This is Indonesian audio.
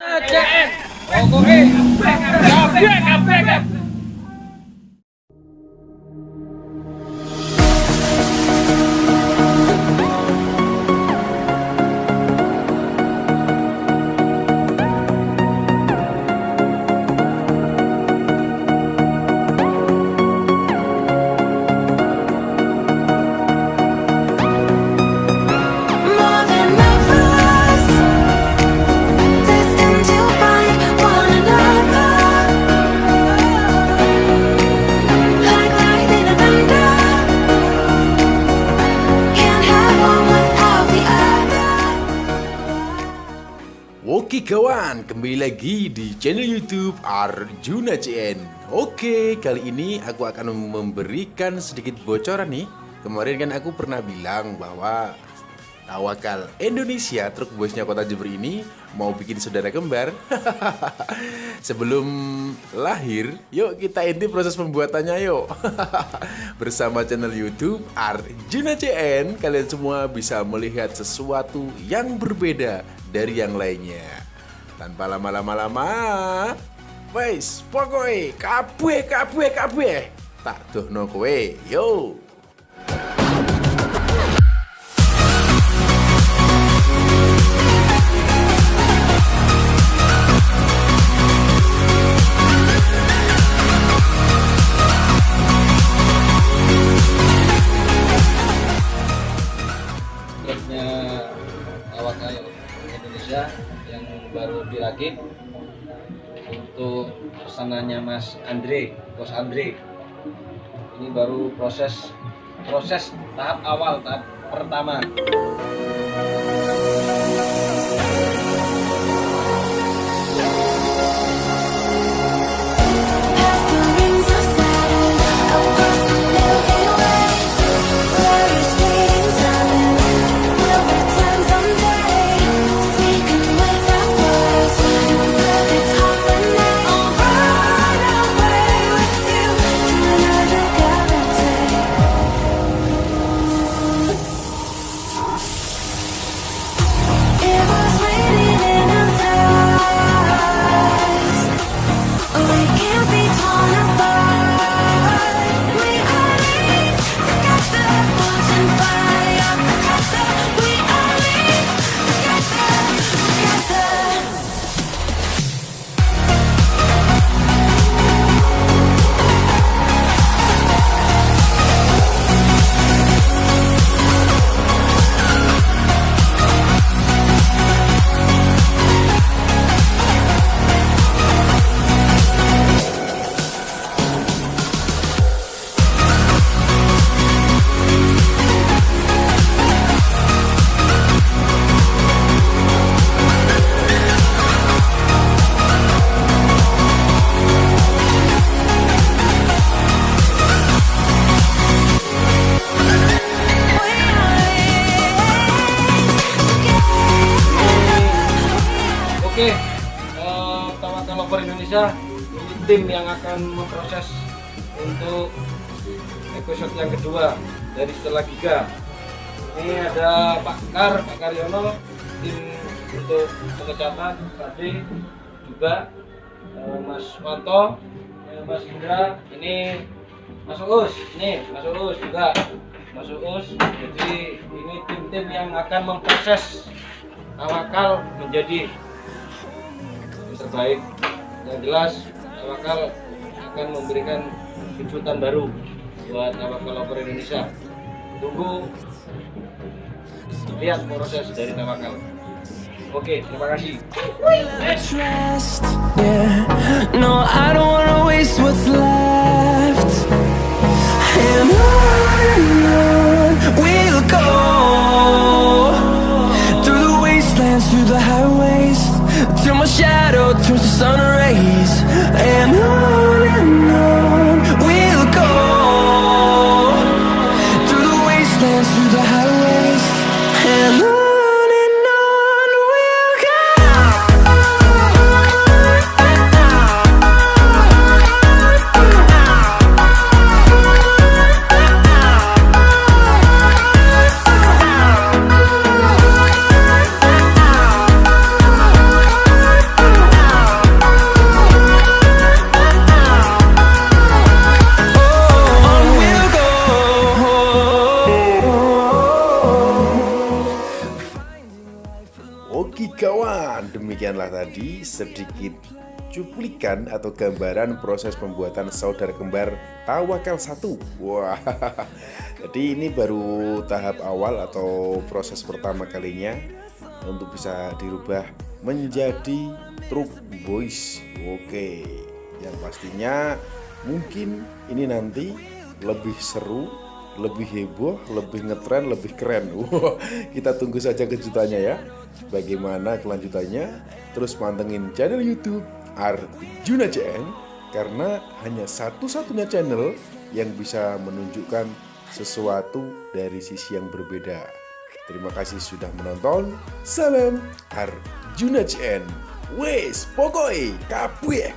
JN. Oke. Kabeh. Oke kawan, kembali lagi di channel YouTube Arjuna CN. Oke, kali ini aku akan memberikan sedikit bocoran nih. Kemarin kan aku pernah bilang bahwa Tawakal Indonesia Truk Bosnya Kota Jember ini mau bikin saudara kembar. Sebelum lahir, yuk kita intip proses pembuatannya yuk. Bersama channel YouTube Arjuna CN, kalian semua bisa melihat sesuatu yang berbeda dari yang lainnya. Tanpa lama-lama, wes pokoknya kabeh tak dohno kowe, yo. Tawakal Indonesia yang baru dirakit untuk pesanannya Mas Andre, Bos Andre. Ini baru proses tahap awal, tahap pertama. Oke, Tawakal Lover Indonesia ini tim yang akan memproses untuk episode yang kedua dari setelah Giga. Ini ada Pak Karyono, tim untuk pengecatan, Pak D juga, Mas Wanto, Mas Indra, ini Mas Uus, juga Mas Uus. Jadi ini tim-tim yang akan memproses Tawakal menjadi terbaik. Yang jelas Tawakal akan memberikan kejutan baru buat Tawakal Lover Indonesia. Tunggu lihat proses dari Tawakal. Oke, terima kasih. No, I don't wanna waste what's left. And on we'll go through the wastelands, through the highways, till my shadow turns to sun rays. And on we'll go through the wastelands, through the highways, and on we'll go. demikianlah tadi sedikit cuplikan atau gambaran proses pembuatan saudara kembar Tawakal 1. Wah, jadi ini baru tahap awal atau proses pertama kalinya untuk bisa dirubah menjadi Truk Boys. Oke, yang pastinya mungkin ini nanti lebih seru, lebih heboh, lebih ngetren, lebih keren. Wah, kita tunggu saja kejutannya ya. Bagaimana kelanjutannya? Terus pantengin channel YouTube Arjuna CN, karena hanya satu-satunya channel yang bisa menunjukkan sesuatu dari sisi yang berbeda. Terima kasih sudah menonton. Salam Arjuna CN. Wes, pokoknya kabeh.